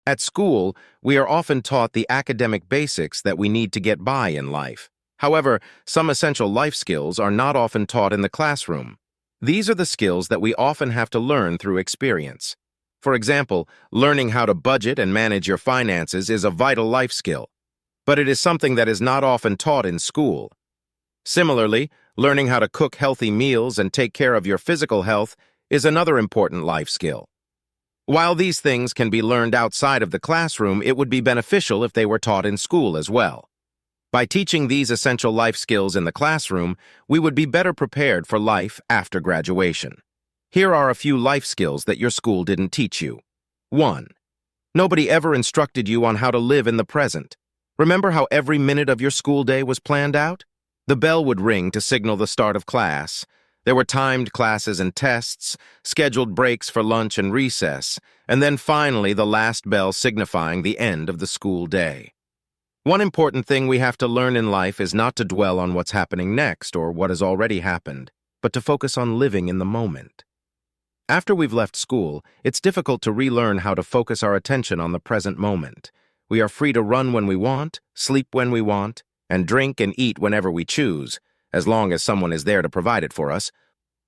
At school, we are often taught the academic basics that we need to get by in life. However, some essential life skills are not often taught in the classroom. These are the skills that we often have to learn through experience. For example, learning how to budget and manage your finances is a vital life skill, but it is something that is not often taught in school. Similarly, learning how to cook healthy meals and take care of your physical health is another important life skill. While these things can be learned outside of the classroom, it would be beneficial if they were taught in school as well. By teaching these essential life skills in the classroom, we would be better prepared for life after graduation. Here are a few life skills that your school didn't teach you. 1. Nobody ever instructed you on how to live in the present. Remember how every minute of your school day was planned out? The bell would ring to signal the start of class. There were timed classes and tests, scheduled breaks for lunch and recess, and then finally the last bell signifying the end of the school day. One important thing we have to learn in life is not to dwell on what's happening next or what has already happened, but to focus on living in the moment. After we've left school, it's difficult to relearn how to focus our attention on the present moment. We are free to run when we want, sleep when we want, and drink and eat whenever we choose, as long as someone is there to provide it for us.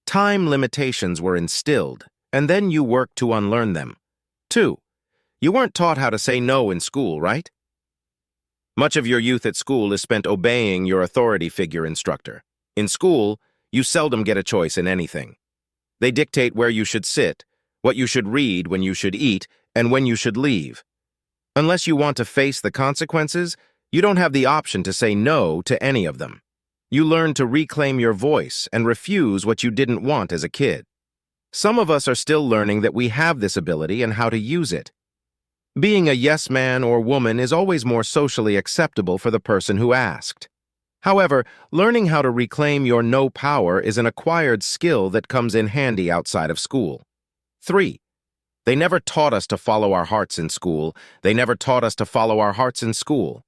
Time limitations were instilled, and then you worked to unlearn them. 2. You weren't taught how to say no in school, right? Much of your youth at school is spent obeying your authority figure instructor. In school, you seldom get a choice in anything. They dictate where you should sit, what you should read, when you should eat, and when you should leave. Unless you want to face the consequences, you don't have the option to say no to any of them. You learn to reclaim your voice and refuse what you didn't want as a kid. Some of us are still learning that we have this ability and how to use it. Being a yes man or woman is always more socially acceptable for the person who asked. However, learning how to reclaim your no power is an acquired skill that comes in handy outside of school. 3. They never taught us to follow our hearts in school. They never taught us to follow our hearts in school.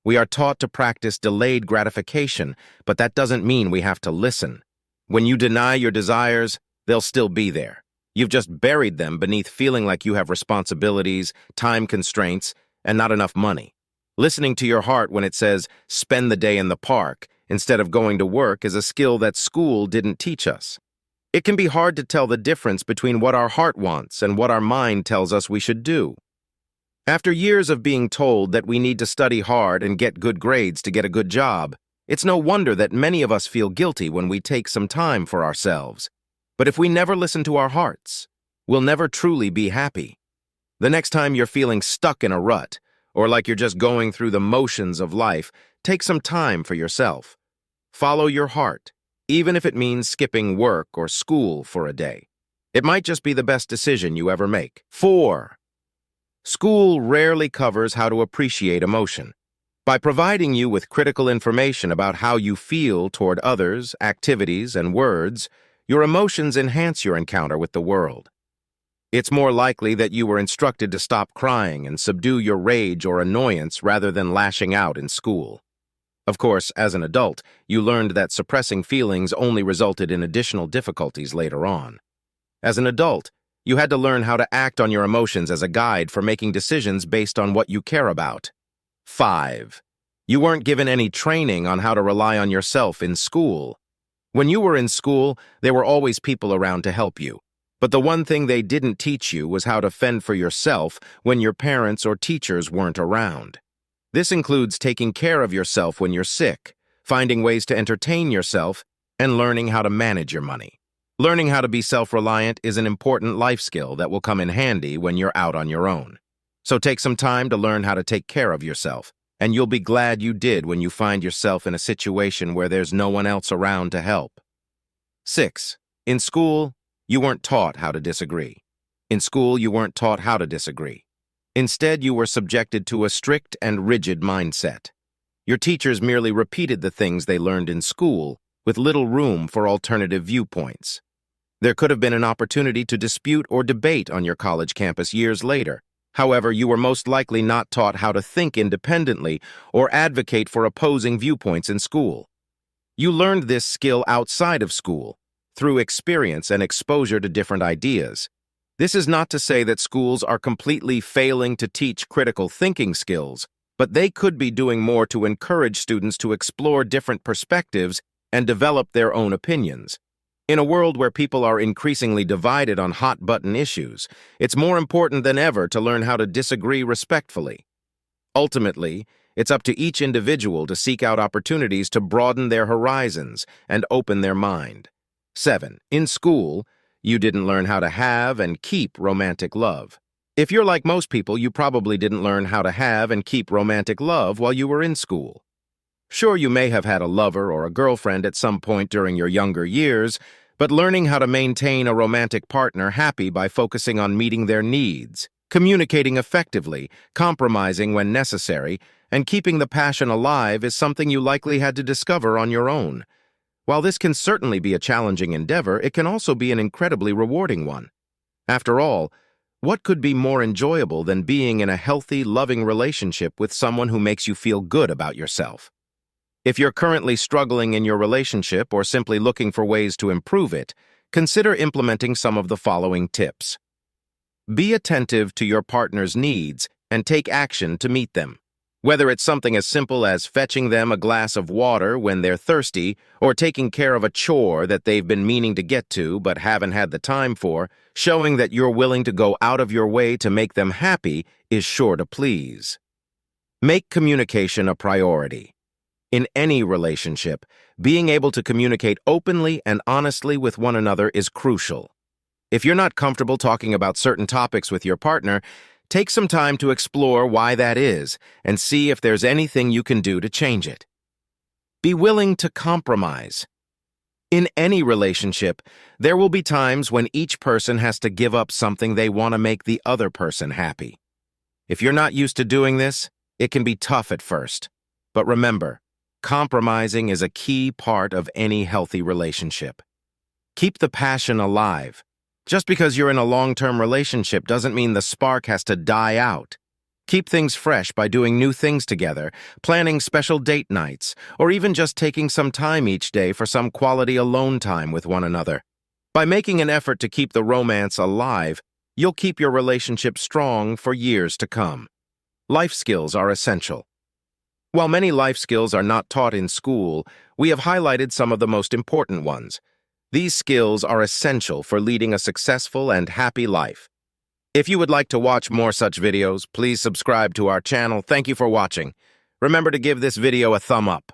We are taught to practice delayed gratification, but that doesn't mean we have to listen. When you deny your desires, they'll still be there. You've just buried them beneath feeling like you have responsibilities, time constraints, and not enough money. Listening to your heart when it says, spend the day in the park, instead of going to work is a skill that school didn't teach us. It can be hard to tell the difference between what our heart wants and what our mind tells us we should do. After years of being told that we need to study hard and get good grades to get a good job, it's no wonder that many of us feel guilty when we take some time for ourselves. But if we never listen to our hearts, we'll never truly be happy. The next time you're feeling stuck in a rut, or like you're just going through the motions of life, take some time for yourself. Follow your heart, even if it means skipping work or school for a day. It might just be the best decision you ever make. 4. School rarely covers how to appreciate emotion. By providing you with critical information about how you feel toward others, activities, and words, your emotions enhance your encounter with the world. It's more likely that you were instructed to stop crying and subdue your rage or annoyance rather than lashing out in school. Of course, as an adult, you learned that suppressing feelings only resulted in additional difficulties later on. As an adult, you had to learn how to act on your emotions as a guide for making decisions based on what you care about. 5. You weren't given any training on how to rely on yourself in school. When you were in school, there were always people around to help you. But the one thing they didn't teach you was how to fend for yourself when your parents or teachers weren't around. This includes taking care of yourself when you're sick, finding ways to entertain yourself, and learning how to manage your money. Learning how to be self-reliant is an important life skill that will come in handy when you're out on your own. So take some time to learn how to take care of yourself, and you'll be glad you did when you find yourself in a situation where there's no one else around to help. 6. In school, you weren't taught how to disagree. In school, you weren't taught how to disagree. Instead, you were subjected to a strict and rigid mindset. Your teachers merely repeated the things they learned in school, with little room for alternative viewpoints. There could have been an opportunity to dispute or debate on your college campus years later. However, you were most likely not taught how to think independently or advocate for opposing viewpoints in school. You learned this skill outside of school, through experience and exposure to different ideas. This is not to say that schools are completely failing to teach critical thinking skills, but they could be doing more to encourage students to explore different perspectives and develop their own opinions. In a world where people are increasingly divided on hot-button issues, it's more important than ever to learn how to disagree respectfully. Ultimately, it's up to each individual to seek out opportunities to broaden their horizons and open their mind. 7. In school, you didn't learn how to have and keep romantic love. If you're like most people, you probably didn't learn how to have and keep romantic love while you were in school. Sure, you may have had a lover or a girlfriend at some point during your younger years, but learning how to maintain a romantic partner happy by focusing on meeting their needs, communicating effectively, compromising when necessary, and keeping the passion alive is something you likely had to discover on your own. While this can certainly be a challenging endeavor, it can also be an incredibly rewarding one. After all, what could be more enjoyable than being in a healthy, loving relationship with someone who makes you feel good about yourself? If you're currently struggling in your relationship or simply looking for ways to improve it, consider implementing some of the following tips. Be attentive to your partner's needs and take action to meet them. Whether it's something as simple as fetching them a glass of water when they're thirsty or taking care of a chore that they've been meaning to get to but haven't had the time for, showing that you're willing to go out of your way to make them happy is sure to please. Make communication a priority. In any relationship, being able to communicate openly and honestly with one another is crucial. If you're not comfortable talking about certain topics with your partner, take some time to explore why that is and see if there's anything you can do to change it. Be willing to compromise. In any relationship, there will be times when each person has to give up something they want to make the other person happy. If you're not used to doing this, it can be tough at first. But remember, compromising is a key part of any healthy relationship. Keep the passion alive. Just because you're in a long-term relationship doesn't mean the spark has to die out. Keep things fresh by doing new things together, planning special date nights, or even just taking some time each day for some quality alone time with one another. By making an effort to keep the romance alive, you'll keep your relationship strong for years to come. Life skills are essential. While many life skills are not taught in school, we have highlighted some of the most important ones. These skills are essential for leading a successful and happy life. If you would like to watch more such videos, please subscribe to our channel. Thank you for watching. Remember to give this video a thumb up.